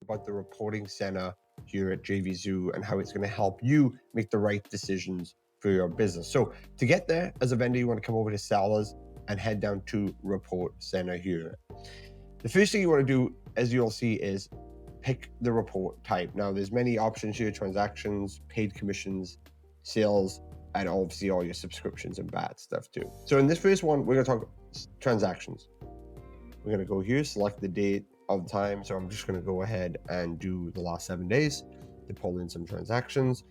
about the reporting center here at JVZoo and how it's going to help you make the right decisions for your business. So to get there as a vendor, you want to come over to sellers and head down to report center here. The first thing you want to do, as you'll see, is pick the report type. Now there's many options here: transactions, paid commissions, sales, and obviously all your subscriptions and bad stuff too. So in this first one, we're going to talk transactions. We're going to go here, select the date of the time. So I'm just going to go ahead and do the last 7 days to pull in some transactions.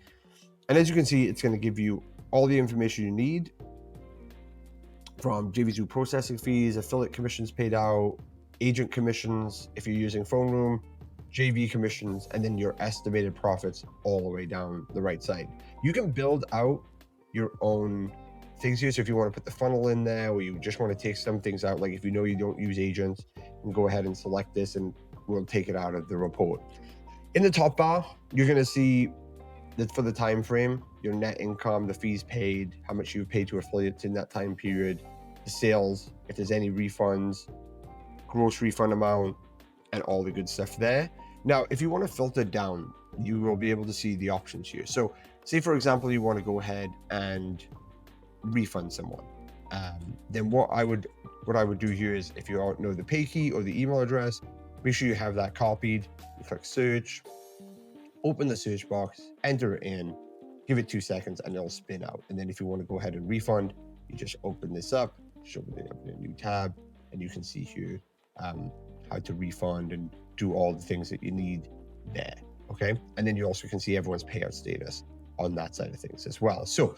And as you can see, it's going to give you all the information you need from JVZoo processing fees, affiliate commissions paid out, agent commissions if you're using phone room, JV commissions, and then your estimated profits all the way down the right side. You can build out your own things here. So if you want to put the funnel in there, or you just want to take some things out, like if you know you don't use agents, you can go ahead and select this and we'll take it out of the report. In the top bar, you're going to see that for the time frame, your net income, the fees paid, how much you've paid to affiliates in that time period, the sales, if there's any refunds, gross refund amount, and all the good stuff there. Now, if you want to filter down, you will be able to see the options here. So say, for example, you want to go ahead and refund someone. Then what I would do here is, if you don't know the pay key or the email address, make sure you have that copied. You click search, open the search box, enter it in, give it 2 seconds, and it'll spin out. And then if you want to go ahead and refund, you just open this up, open a new tab, and you can see here how to refund and do all the things that you need there. Okay, and then you also can see everyone's payout status on that side of things as well. So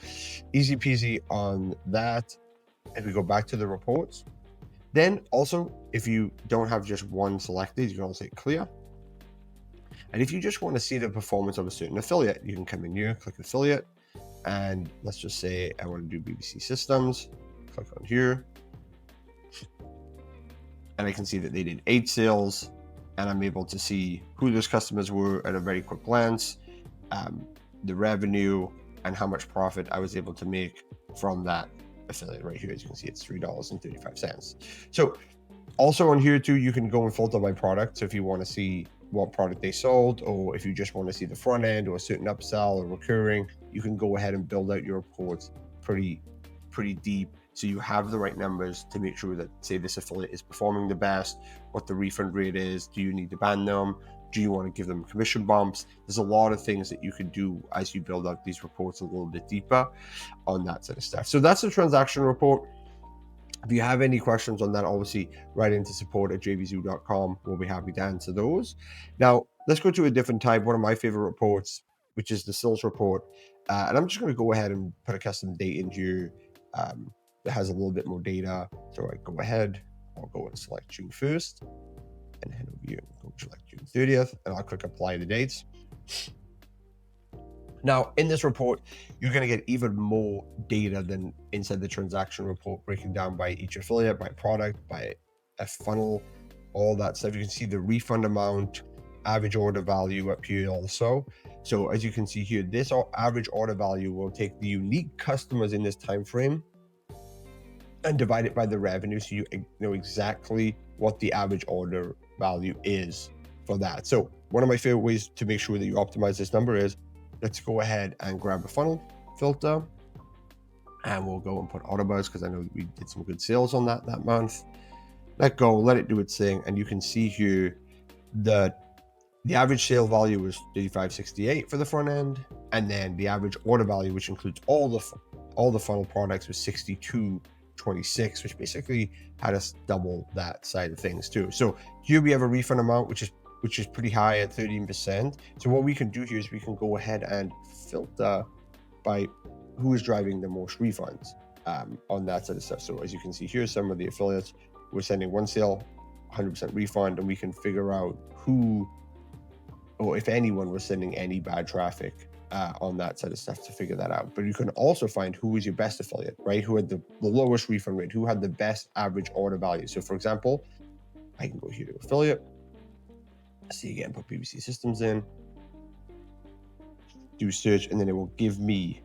easy peasy on that. If we go back to the reports, then also, if you don't have just one selected, you can also hit clear. And if you just want to see the performance of a certain affiliate, you can come in here, click affiliate, and let's just say I want to do BBC Systems, click on here, and I can see that they did 8 sales, and I'm able to see who those customers were at a very quick glance, the revenue, and how much profit I was able to make from that affiliate right here. As you can see, it's $3.35. So also on here too, you can go and filter by product. So if you want to see what product they sold, or if you just want to see the front end or a certain upsell or recurring, you can go ahead and build out your reports pretty deep, so you have the right numbers to make sure that, say, this affiliate is performing the best, what the refund rate is, do you need to ban them, do you want to give them commission bumps? There's a lot of things that you can do as you build out these reports a little bit deeper on that sort of stuff. So that's the transaction report. If you have any questions on that, obviously write into support@jvzoo.com. We'll be happy to answer those. Now, let's go to a different type, one of my favorite reports, which is the sales report. And I'm just going to go ahead and put a custom date in here that has a little bit more data. So I go ahead, I'll go and select June 1st, and head over here and go select June 30th, and I'll click apply the dates. Now, in this report, you're going to get even more data than inside the transaction report, breaking down by each affiliate, by product, by a funnel, all that stuff. You can see the refund amount, average order value up here also. So as you can see here, this average order value will take the unique customers in this time frame and divide it by the revenue, so you know exactly what the average order value is for that. So one of my favorite ways to make sure that you optimize this number is, let's go ahead and grab a funnel filter, and we'll go and put Autobuzz, because I know we did some good sales on that month. Let go, let it do its thing, and you can see here that the average sale value was $35.68 for the front end, and then the average order value, which includes all the funnel products, was $62.26, which basically had us double that side of things too. So here we have a refund amount which is pretty high at 13%. So what we can do here is we can go ahead and filter by who is driving the most refunds on that sort of stuff. So as you can see here, some of the affiliates were sending one sale, 100% refund, and we can figure out who, or if anyone, was sending any bad traffic on that sort of stuff to figure that out. But you can also find who is your best affiliate, right? Who had the lowest refund rate, who had the best average order value. So for example, I can go here to affiliate, see again, put BBC Systems in, do search, and then it will give me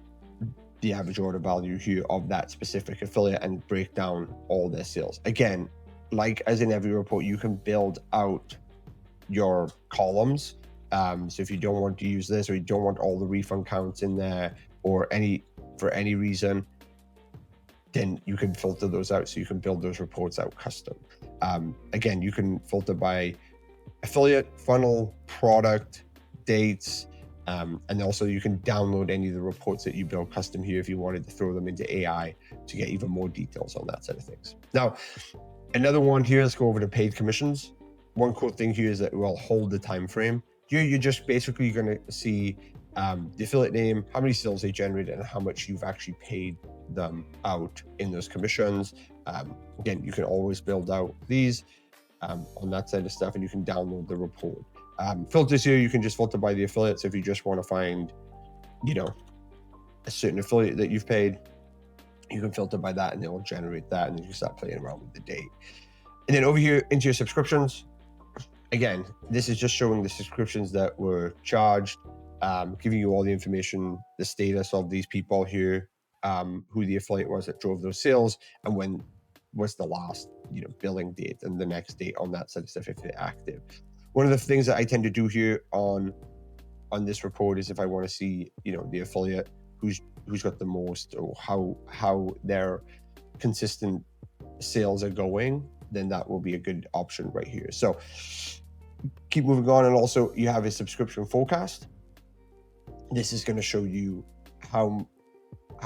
the average order value here of that specific affiliate and break down all their sales. Again, like as in every report, you can build out your columns. So if you don't want to use this, or you don't want all the refund counts in there, or for any reason, then you can filter those out. So you can build those reports out custom. Again, you can filter by affiliate, funnel, product, dates, and also you can download any of the reports that you build custom here if you wanted to throw them into AI to get even more details on that side of things. Now, another one here, let's go over to paid commissions. One cool thing here is that it will hold the time frame. Here, you're just basically going to see the affiliate name, how many sales they generated, and how much you've actually paid them out in those commissions. Again, you can always build out these on that side of stuff, and you can download the report. Filters here, you can just filter by the affiliates. If you just want to find, a certain affiliate that you've paid, you can filter by that and it will generate that, and then you can start playing around with the date. And then over here into your subscriptions, again, this is just showing the subscriptions that were charged, giving you all the information, the status of these people here, who the affiliate was that drove those sales, and when was the last billing date and the next date on that side of stuff if they're active. One of the things that I tend to do here on this report is if I want to see the affiliate who's got the most, or how their consistent sales are going, then that will be a good option right here. So keep moving on. And also you have a subscription forecast. This is going to show you how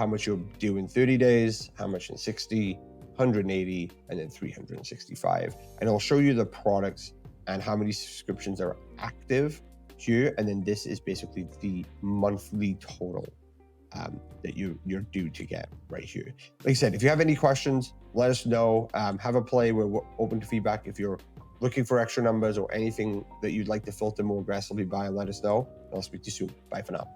much you'll do in 30 days, how much in 60, 180, and then 365. And I'll show you the products and how many subscriptions are active here. And then this is basically the monthly total that you're due to get right here. Like I said, if you have any questions, let us know. Have a play. We're open to feedback. If you're looking for extra numbers or anything that you'd like to filter more aggressively by, let us know. I'll speak to you soon. Bye for now.